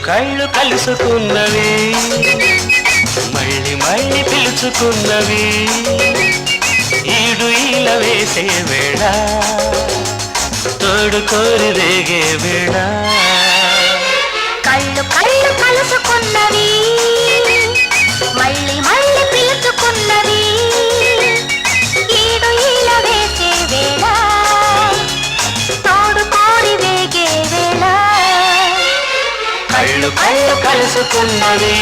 కళ్ళు కలుసుకున్నవి మళ్ళీ మళ్ళీ పిలుచుకున్నవి ఈడు ఈల వేసే వేళ తోడు కోరి రేగే వేళ కళ్ళు కళ్ళు కలుసుకున్నవి మళ్ళీ మళ్ళీ పిలుచుకున్నవి ఈడు ఈల వేసే వేళ తోడు కోరి రేగే వేళ కళ్ళు కళ్ళు కలుసుకున్నవి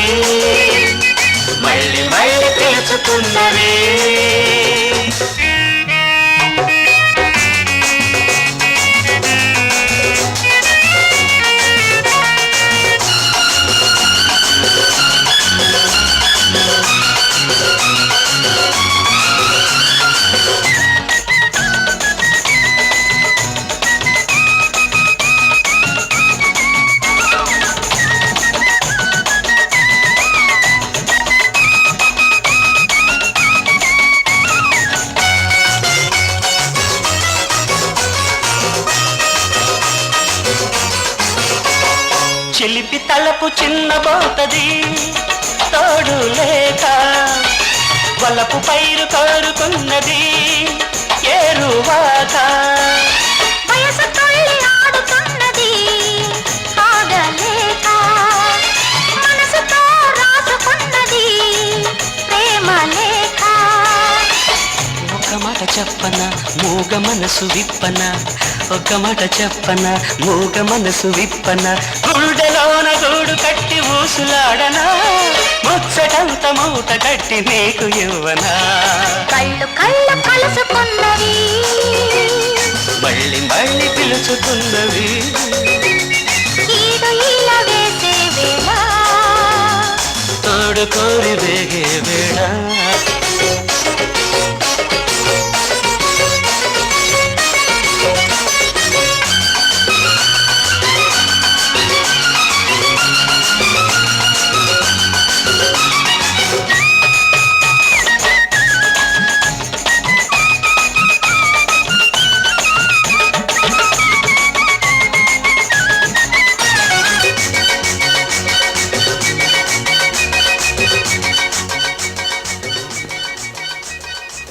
మళ్ళీ మళ్ళీ పిలుచుకున్నవి చిలిపి తలపు చిన్నబోతది తోడు లేక వలపు పైరు కోరుకున్నది ఏరువాక వయసు తొల్లి ఆడుతున్నది ఆగలేక మనసుతో రాసుకున్నది ప్రేమ లేఖ ఒక మాట చెప్పన మూగ మనసు విప్పన ఒక మాట చెప్పన మూగ మనసు విప్పన గుండెలోన గూడు కట్టి ఊసులాడనా ముచ్చటంత మూట కట్టి నీకు ఇవ్వనా కళ్ళు కళ్ళు కలుసుకున్నవి మళ్ళీ మళ్ళీ పిలుచుకున్నవి ఈడు ఈల వేసే వేళ తోడు కోరి రేగే వేళ